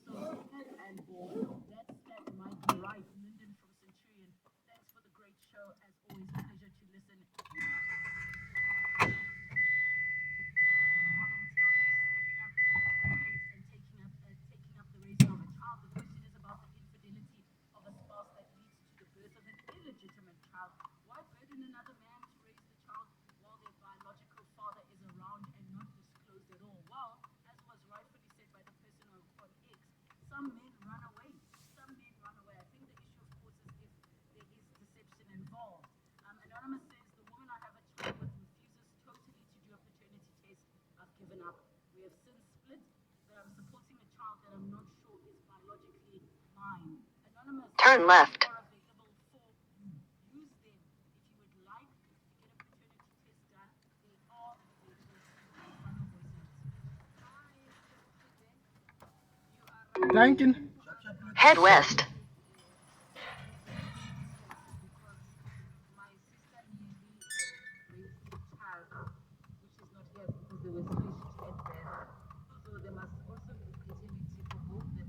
So Ed and Ball, that step might be right. Lyndon from Centurion. Thanks for the great show. As always, a pleasure to listen. Taking up the raising of a child. The question is about the infidelity of a spouse that leads to the birth of an illegitimate child. Why burden another man to raise the child while their biological father is around and not disclosed at all? Well, as was rightfully said by the person on X, some men run away. Some men run away. I think the issue, of course, is if there is deception involved. Anonymous says, the woman I have a child with refuses totally to do a paternity test. I've given up. We have since split, but I'm supporting a child that I'm not sure is biologically mine. Anonymous, Turn left. are available for you. Use them. If you would like to get a paternity test done, they are available. Duncan. Head west. My sister nearly raised a child, which is not here because they were switched at birth. So there must also be paternity for both the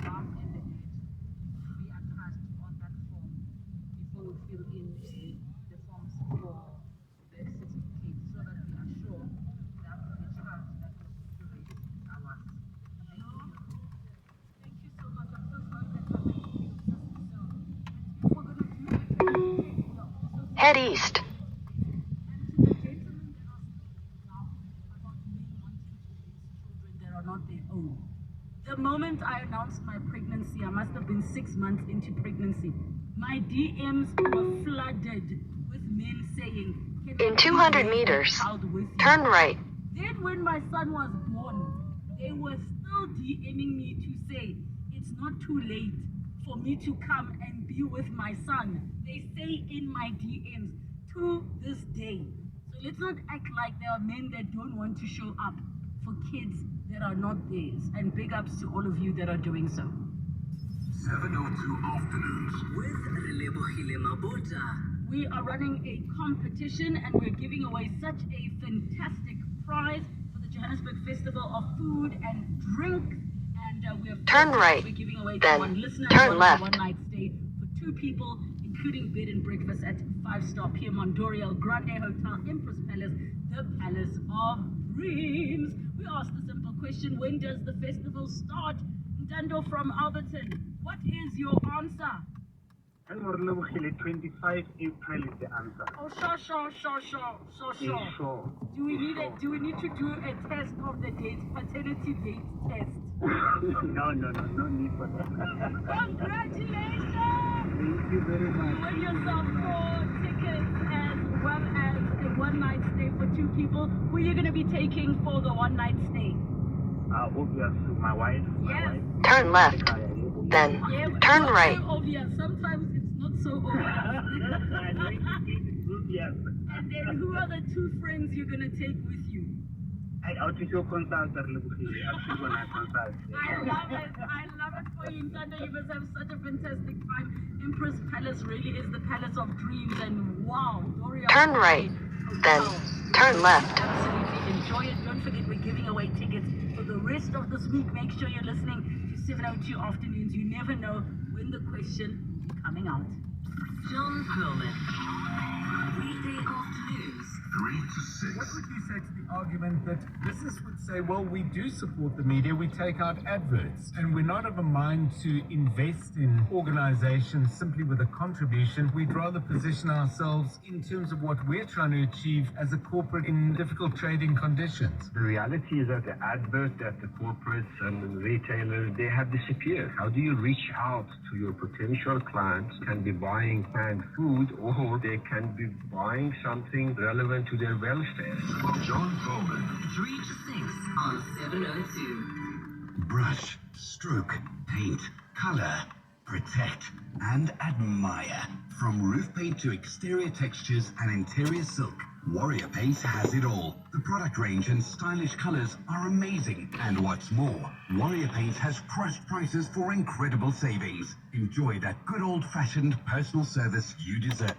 mom and the dad. We are attached on that form before we fill in the forms for birth certificate so that we are sure that the child that was raised is ours. Thank you so much. I'm so sorry that happened to you, sister. So, if we're going to do it, we are also Head east. and to the gentlemen that are speaking now about men wanting to raise children that are not their own. The moment I announced my pregnancy, I must have been 6 months into pregnancy. My DMs were flooded with men saying, "Can I In 200 raise that meters, child with you?" turn right. Then when my son was born, they were still DMing me to say, it's not too late for me to come and be with my son. They say in my DMs to this day. So let's not act like there are men that don't want to show up for kids that are not theirs. And big ups to all of you that are doing so. 702 afternoons with Relebohile Mabota. We are running a competition and we're giving away such a fantastic prize for the Johannesburg Festival of Food and Drink. And we're Turn right, we're giving away then to one listener turn and left. one night stay for 2 people, including bed and breakfast at 5-star Pier Mondorial Grande Hotel, Empress Palace, the Palace of Dreams. We asked the simple question, when does the festival start? Dando from Alberton, what is your answer? And Marumo 25 April is the answer. Oh, sure. Sure. Do we need to do a test of the date, paternity date test? No need for that. Congratulations! Thank you very You much. win yourself 4 tickets as well as a one-night stay for 2 people. Who are you going to be taking for the one-night stay? Obviously, my wife. Yes. Turn left. Then Yeah, turn not right. so obvious. Sometimes it's not so obvious. Yes. And then who are the 2 friends you're going to take with you? I'll teach you consult. I'll consult. I love it for you, Ntando. You must have such a fantastic time. Empress Palace really is the palace of dreams, and wow, Doria. Turn right, then turn left. Absolutely enjoy it. Don't forget we're giving away tickets for the rest of this week. Make sure you're listening to 702 afternoons. You never know when the question will be coming out. John Perlman. Weekday afternoons, 3 to 6. What would you say to the argument that business would say, well, we do support the media, we take out adverts, and we're not of a mind to invest in organizations simply with a contribution. We'd rather position ourselves in terms of what we're trying to achieve as a corporate in difficult trading conditions. The reality is that the advert that the corporates and the retailers, they have disappeared. How do you reach out to your potential clients? Can be buying canned food, or they can be buying something relevant to their welfare. John Perlman. 3 to 6 on 702. Brush, stroke, paint, color, protect, and admire. From roof paint to exterior textures and interior silk, Warrior Paint has it all. The product range and stylish colors are amazing. And what's more, Warrior Paint has crushed prices for incredible savings. Enjoy that good old-fashioned personal service you deserve.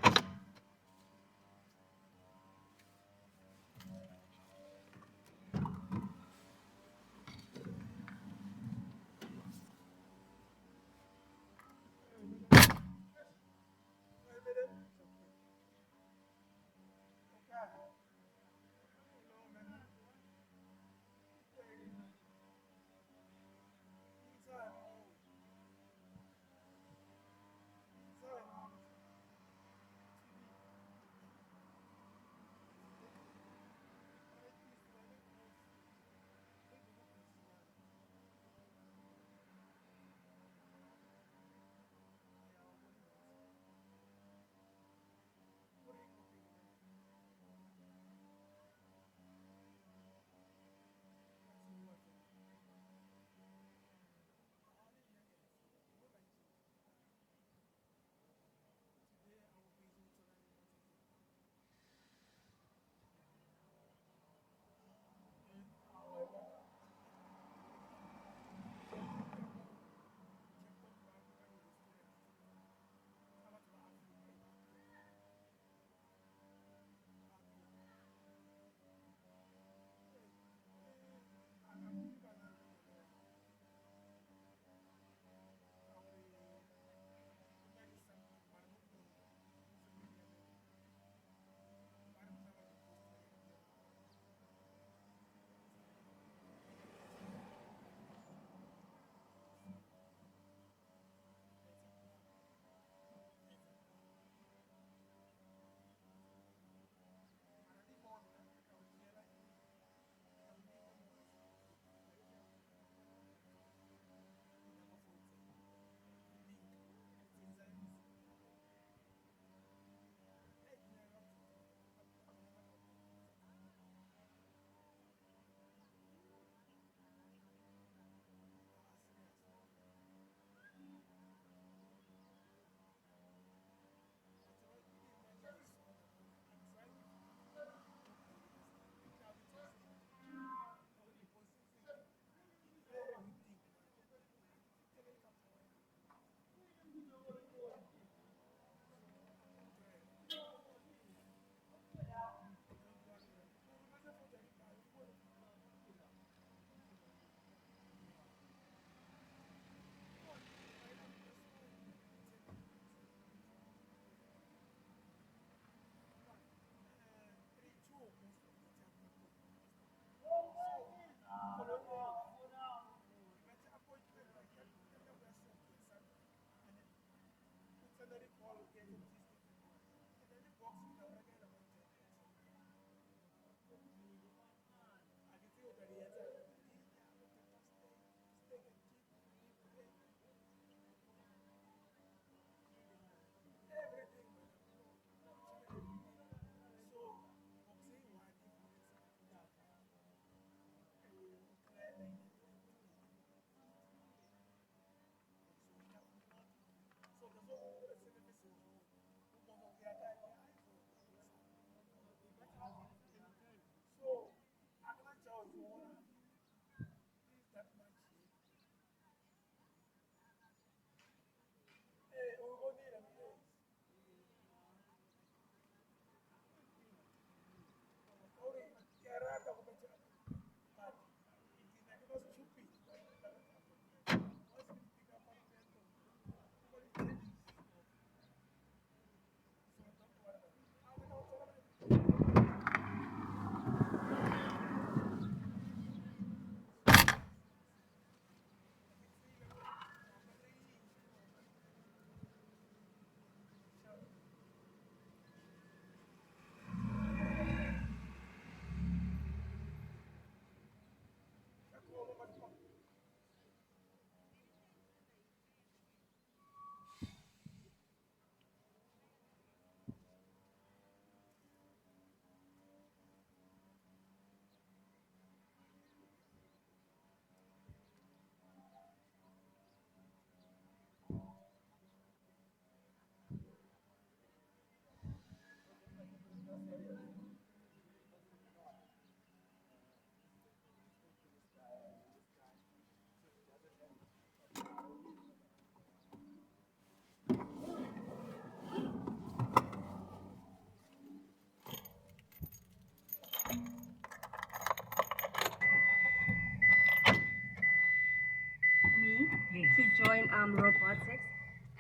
join robotics,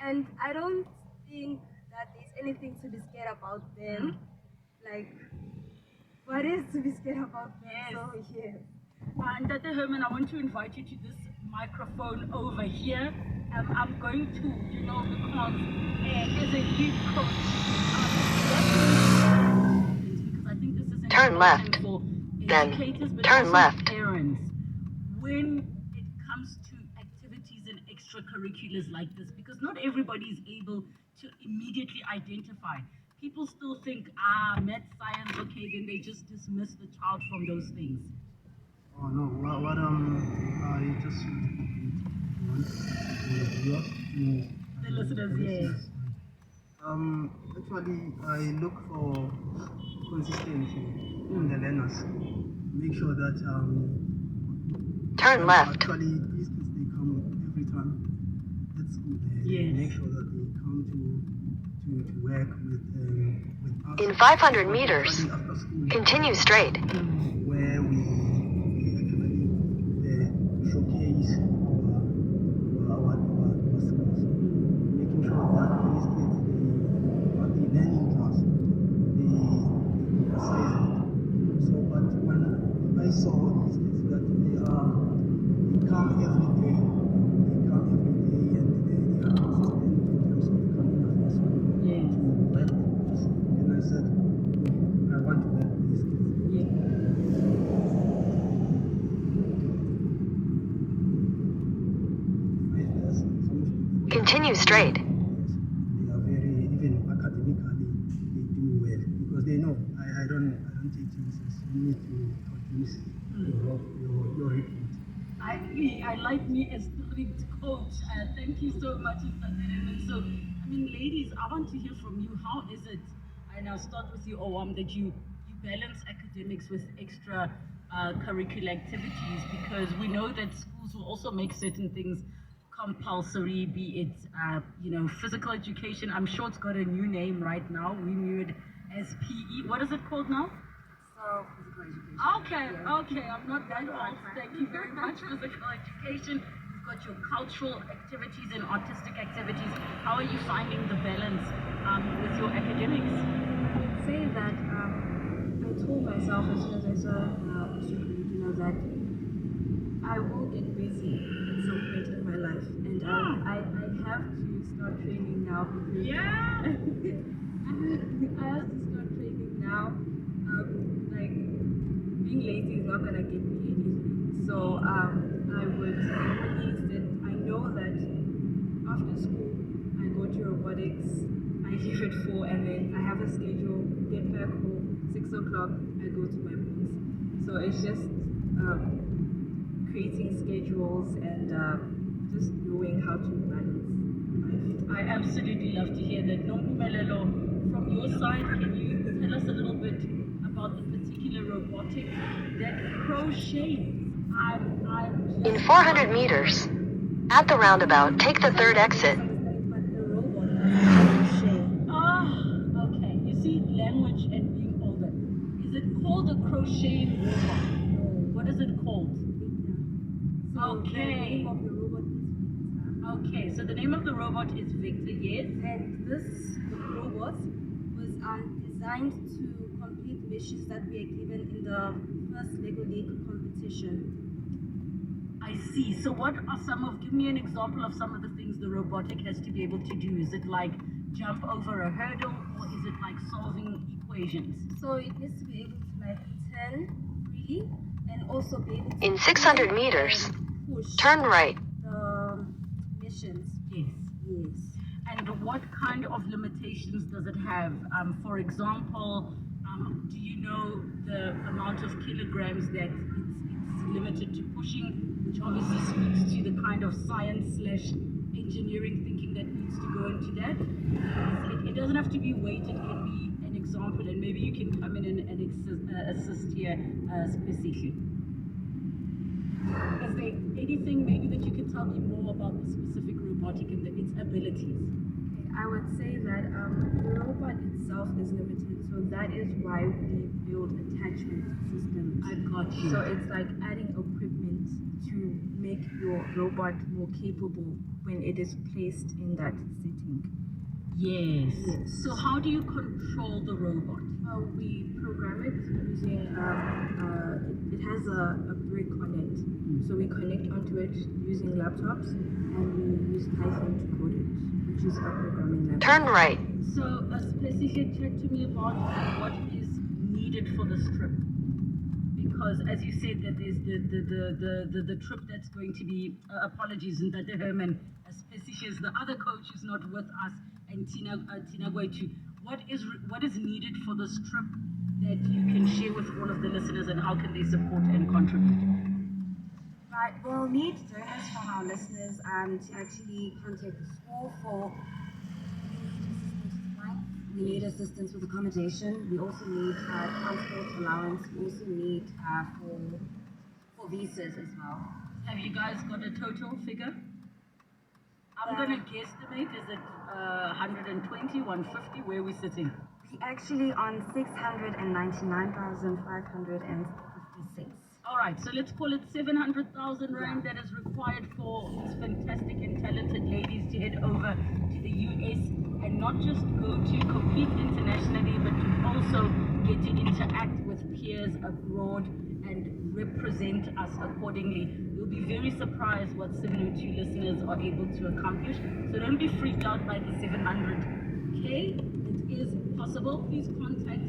and I don't think that there's anything to be scared about them. Like, what is to be scared about them? Yes. So yes. And Dr. Herman, I want to invite you to this microphone over here. I'm going to, because as a lead coach, because I think this is an Turn left, for then educators, but turn also left. parents. When it comes to activities and extracurriculars like this, because not everybody is able to immediately identify. People still think, math, science, okay, then they just dismiss the child from those things. Oh no, what I just want The listeners, yes. Actually, I look for consistency in the learners. Make sure that Turn left. actually these kids they come every time. That's good. They make sure that they come to work with us. In 500 meters, Actually, after school, continue straight. where we actually showcase our skills, making sure that these kids what they learn in class, they emphasize it. So, but when I saw these kids that they come every day, and they are consistent in terms of coming after school to work with us, and I said, I want to work with these kids. Continue straight. They are very, even academically, they do well because they know I don't take chances. You need to produce your report. I like me as strict coach. Thank you so much, Mr. Herman. So, ladies, I want to hear from you. How is it? And I'll start with you, Owam, that you balance academics with extra curricular activities, because we know that schools will also make certain things compulsory, be it physical education. I'm sure it's got a new name right now. We knew it as PE. What is it called now? So physical education. Okay, I'm not that old. Thank you very much. Physical education. You've got your cultural activities and artistic activities. How are you finding the balance with your academics? I would say that I told myself as soon as I saw extracurricular that I will get busy at some point in my life, and I have to start training now because I have to start training now. Like, being lazy is not gonna get me anything. So I would instead, I know that after school I go to robotics, I leave at 4, and then I have a schedule, get back home, 6 o'clock, I go to my books. So it's just creating schedules and just knowing how to balance life. I absolutely love to hear that. Nompumelelo, from your side, can you tell us a little bit about the particular robotic that crochets? In 400 meters, at the roundabout, take the third exit. But the robot crochet. Okay. You see, language and being older. Is it called a crocheting robot? No. What is it called? So Okay. the name of the robot is Victor. Okay, so the name of the robot is Victor, yes? And this robot was designed to complete missions that we are given in the first Lego League competition. I see. So give me an example of some of the things the robotic has to be able to do. Is it like jump over a hurdle, or is it like solving equations? So it needs to be able to like turn freely and also be able to In 600 meters, push turn right. the missions. Yes. Yes. And what kind of limitations does it have? For example, do you know the amount of kilograms that it's limited to pushing, which obviously speaks to the kind of science/engineering thinking that needs to go into that? It doesn't have to be weight, it can be an example, and maybe you can come in and assist here specifically. Is there anything maybe that you can tell me more about the specific robotic and its abilities? I would say that the robot itself is limited, so that is why we build attachment systems. I got you. So it's like adding equipment to make your robot more capable when it is placed in that setting. Yes. So how do you control the robot? We program it using, it has a brick on it. So we connect onto it using laptops and we use Python to code it, which is our programming language. Turn right. So specifically chat to me about what is needed for the trip. Because as you said that there's the trip that's going to be, apologies, and that the Herman, specific, the other coach is not with us, and Tina Goitu. What is needed for this trip that you can share with all of the listeners, and how can they support and contribute? Right, we'll need donors from our listeners to actually contact the school for. We need assistance with accommodation. We also need transport allowance. We also need for visas as well. Have you guys got a total figure? I'm going to guesstimate, is it 120, 150? Where are we sitting? We actually on 699,556. All right, so let's call it 700,000 rand that is required for these fantastic and talented ladies to head over to the US and not just go to compete internationally, but to also get to interact with peers abroad and represent us accordingly. You'll be very surprised what 702 listeners are able to accomplish. So don't be freaked out by the 700K. It is possible. Please contact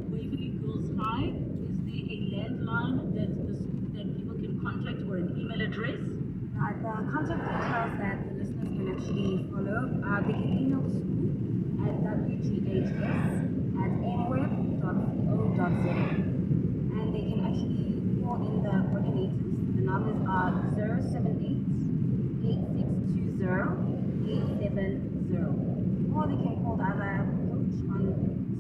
Waverly Girls High. Is there a landline that people can contact or an email address? The contact details that the listeners can actually follow, they can email the school at wghs@mweb.co.za. And they can actually call in the coordinators. The numbers are 078-8620-870. Or they can call the other coach on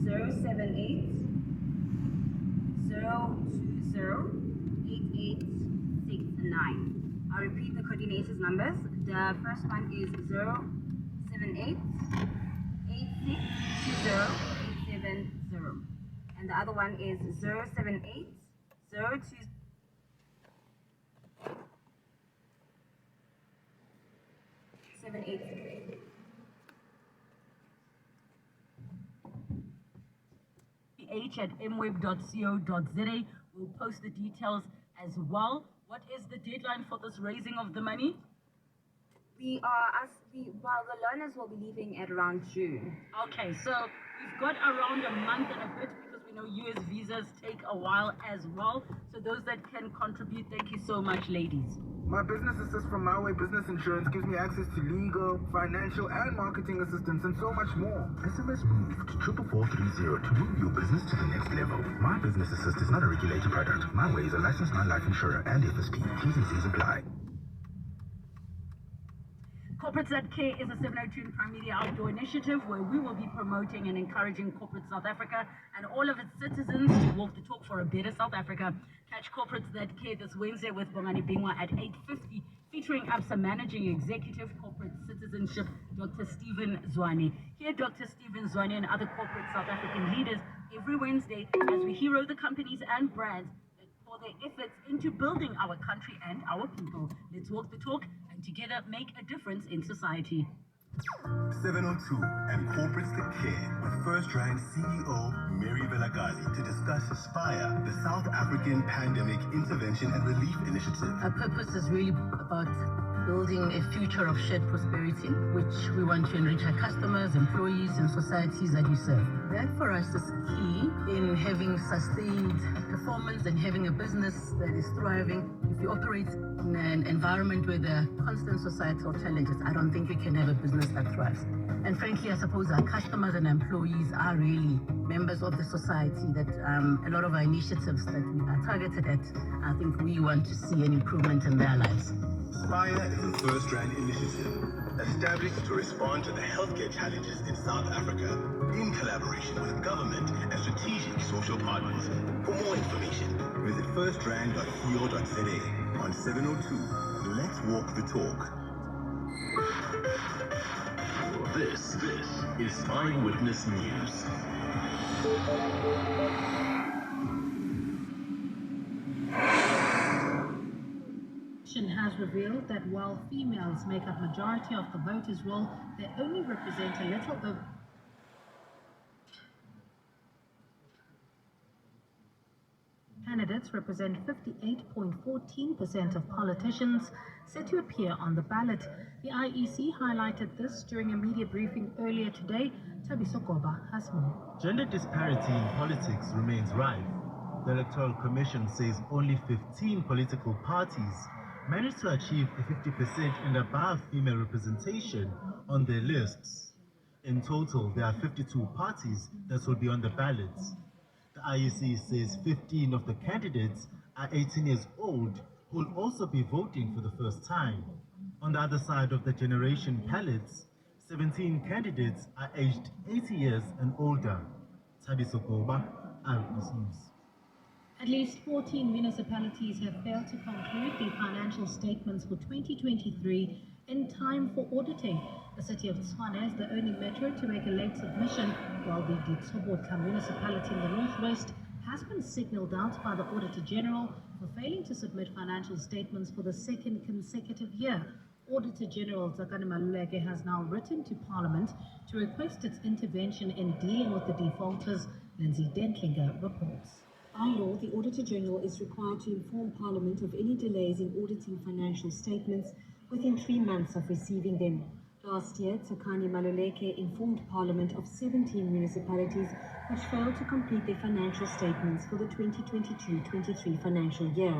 078-020-8869. I'll repeat the coordinators' numbers. The first one is 078-8620-870. And the other one is 078-020. h@mweb.co.za. We'll post the details as well. What is the deadline for this raising of the money? The learners will be leaving at around June. Okay, so we've got around a month and a bit because we know US visas take a while as well. So those that can contribute, thank you so much, ladies. My business assist from My Way Business Insurance gives me access to legal, financial, and marketing assistance, and so much more. SMS MOVE to 44430 to move your business to the next level. My Business Assist is not a regulated product. My Way is a licensed non-life insurer and FSP. T's and C's apply. Corporate ZK is a 702 Prime Media outdoor initiative where we will be promoting and encouraging corporate South Africa and all of its citizens to walk the talk for a better South Africa. Catch Corporate ZK this Wednesday with Bongani Bingwa at 8:50, featuring ABSA Managing Executive Corporate Citizenship, Dr. Stephen Zwane. Here, Dr. Stephen Zwane and other corporate South African leaders every Wednesday as we hero the companies and brands that pour their efforts into building our country and our people. Let's walk the talk and together make a difference in society. 702 and Corporate Care with First Rank CEO Mary Velagazi to discuss Aspire, the South African Pandemic Intervention and Relief Initiative. Our purpose is really about building a future of shared prosperity, which we want to enrich our customers, employees, and societies that we serve. That for us is key in having sustained performance and having a business that is thriving. If you operate in an environment where there are constant societal challenges, I don't think we can have a business that thrives. And frankly, I suppose our customers and employees are really members of the society that a lot of our initiatives that we are targeted at, I think we want to see an improvement in their lives. Aspire is a First Rand initiative established to respond to the healthcare challenges in South Africa in collaboration with government and strategic social partners. For more information, visit firstrand.co.za on 702. Let's walk the talk. This is Eyewitness News. Commission has revealed that while females make up majority of the voters' roll, they only represent a little over candidates represent 58.14% of politicians set to appear on the ballot. The IEC highlighted this during a media briefing earlier today. Tabiso Koba has more. Gender disparity in politics remains rife. The Electoral Commission says only 15 political parties managed to achieve a 50% and above female representation on their lists. In total, there are 52 parties that will be on the ballots. The IEC says 15 of the candidates are 18 years old who will also be voting for the first time. On the other side of the generation ballots, 17 candidates are aged 80 years and older. Tabiso Koba, Eyewitness News. At least 14 municipalities have failed to conclude their financial statements for 2023 in time for auditing. The city of Tshwane is the only metro to make a late submission, while the Ditsobotla municipality in the northwest has been signaled out by the Auditor General for failing to submit financial statements for the second consecutive year. Auditor General Zakani Maluleke has now written to Parliament to request its intervention in dealing with the defaulters. Lindsay Dentlinger reports. By law, the Auditor General is required to inform Parliament of any delays in auditing financial statements within 3 months of receiving them. Last year, Tsakani Maluleke informed Parliament of 17 municipalities which failed to complete their financial statements for the 2022-23 financial year.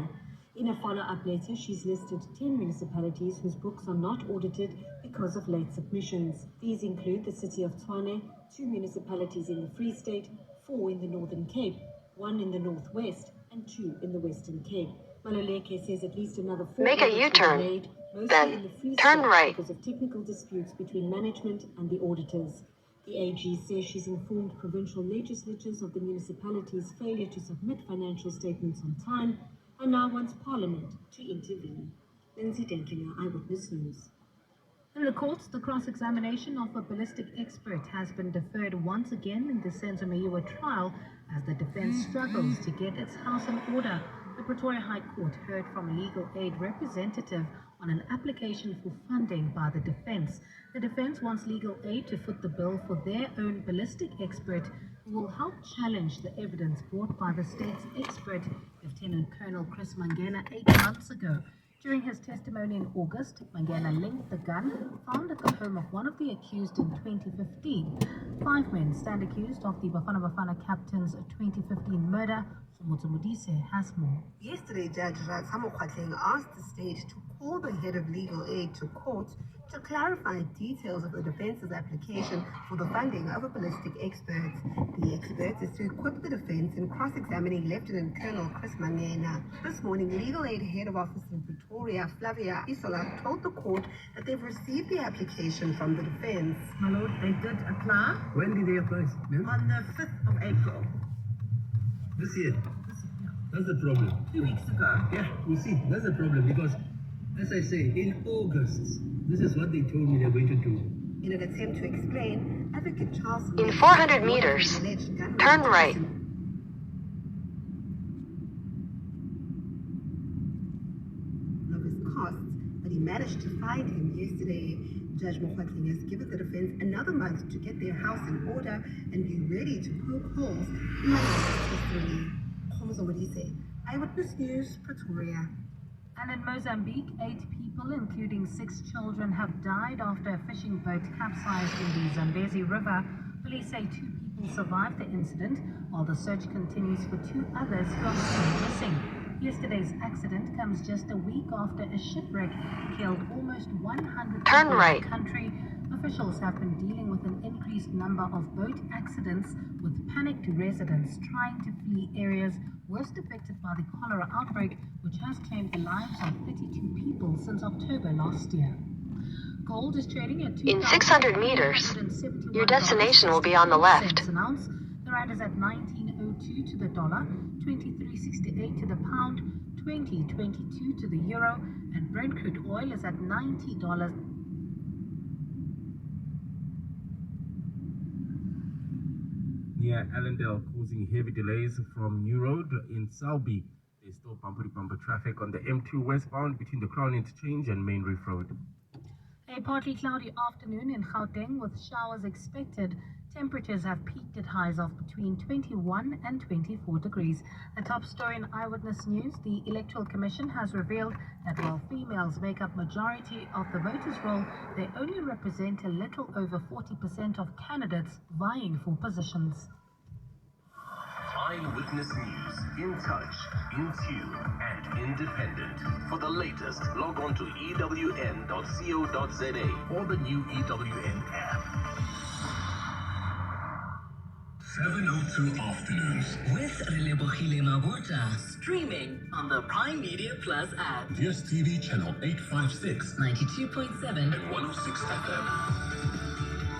In a follow-up letter, she's listed 10 municipalities whose books are not audited because of late submissions. These include the city of Tshwane, 2 municipalities in the Free State, 4 in the Northern Cape, 1 in the Northwest, and 2 in the Western Cape. Maluleke says at least another 4 Make a audits U-turn, were made, mostly then in the Free turn State right. because of technical disputes between management and the auditors. The AG says she's informed provincial legislatures of the municipalities' failure to submit financial statements on time and now wants Parliament to intervene. Lindsay Dentlinger, Eyewitness News. In the courts, the cross-examination of a ballistic expert has been deferred once again in the Senzomeyiwa trial as the defense struggles to get its house in order. The Pretoria High Court heard from a legal aid representative on an application for funding by the defense. The defense wants legal aid to foot the bill for their own ballistic expert who will help challenge the evidence brought by the state's expert, Lieutenant Colonel Chris Mangena, 8 months ago. During his testimony in August, Mangena linked the gun found at the home of one of the accused in 2015. 5 men stand accused of the Bafana Bafana captain's 2015 murder. Sumutsu Modise has more. Yesterday, Judge Ratsamo Kgwatleng asked the state to call the head of legal aid to court to clarify details of the defense's application for the funding of a ballistic expert. The expert is to equip the defense in cross-examining Lieutenant Colonel Chris Mangena. This morning, legal aid head of office in Pretoria, Flavia Isola, told the court that they've received the application from the defense. My lord, they did apply. When did they apply? On the 5th of April. This year? That's the problem. 2 weeks ago. Yeah, you see, that's the problem because, as I say, in August, this is what they told me they're going to do. In an attempt to explain, Advocate Charles... In 400 meters, turn right. ...of his costs, but he managed to find him yesterday. Judge Mokgwatleng has given the defense another month to get their house in order and be ready to poke holes in Mangena's testimony. Eyewitness News, Pretoria. And in Mozambique, 8 people, including 6 children, have died after a fishing boat capsized in the Zambezi River. Police say 2 people survived the incident, while the search continues for 2 others who are still missing. Yesterday's accident comes just a week after a shipwreck killed almost 100 Turn people right. in the country. Officials have been dealing with an increased number of boat accidents, with panicked residents trying to flee areas worst affected by the cholera outbreak, which has claimed the lives of 32 people since October last year. Gold is trading at In 600 meters, your destination will be on the left. An ounce. The rand is at 19.02 to the dollar, 23.68 to the pound, 20.22 to the euro, and Brent crude oil is at $90. Near Allendale, causing heavy delays from New Road in Selby. There's still bumper traffic on the M2 westbound between the Crown Interchange and Main Reef Road. A partly cloudy afternoon in Gauteng with showers expected. Temperatures have peaked at highs of between 21 and 24 degrees. The top story in Eyewitness News, the Electoral Commission has revealed that while females make up majority of the voters' roll, they only represent a little over 40% of candidates vying for positions. Eyewitness News, in touch, in tune, and independent. For the latest, log on to ewn.co.za or the new EWN app. 702 Afternoons with Limpopo Chicken, streaming on the Prime Media Plus app. DSTV channel 856, 92.7 and 106 FM.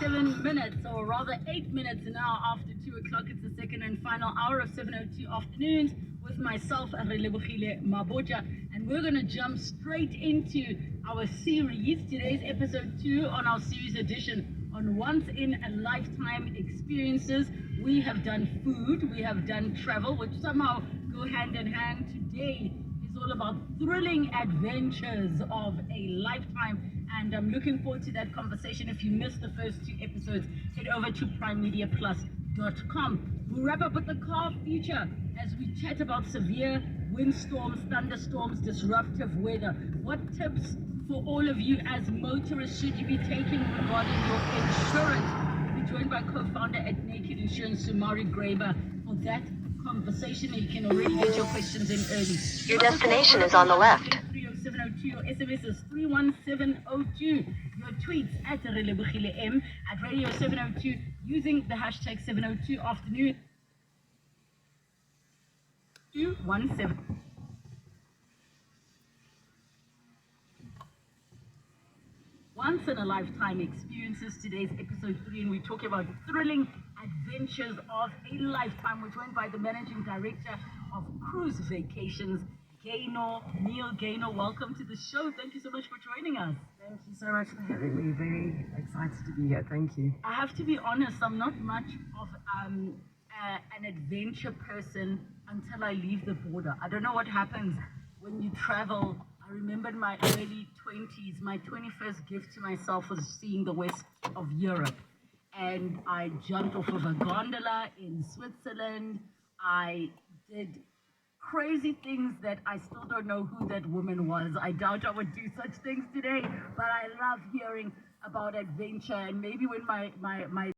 7 minutes, or rather 8 minutes now after 2 o'clock. It's the second and final hour of 702 Afternoons with myself, Relebohile Maboja, and we're going to jump straight into our series. Today's episode 2 on our series edition on once-in-a-lifetime experiences. We have done food, we have done travel, which somehow go hand in hand. Today is all about thrilling adventures of a lifetime, and I'm looking forward to that conversation. If you missed the first 2 episodes, head over to primemediaplus.com. We'll wrap up with the car feature as we chat about severe windstorms, thunderstorms, disruptive weather. What tips for all of you as motorists should you be taking regarding your insurance? We're joined by co-founder at Naked Insurance, Sumari Graber, for that conversation. You can already get your questions in early. Your destination is on the left. 30702. Your SMS is 31702. Your tweets at Relebohile M, at Radio 702, using the hashtag 702 Afternoon 217. Once-in-a-lifetime experiences. Today's episode 3, and we're talking about the thrilling adventures of a lifetime. We're joined by the managing director of Cruise Vacations, Neil Gaynor. Welcome to the show. Thank you so much for joining us. Thank you so much for having me. Very excited to be here. Thank you. I have to be honest, I'm not much of an adventure person until I leave the border. I don't know what happens when you travel. I remember in my early 20s, my 21st gift to myself was seeing the west of Europe. And I jumped off of a gondola in Switzerland. I did crazy things that I still don't know who that woman was. I doubt I would do such things today, but I love hearing about adventure. And maybe when my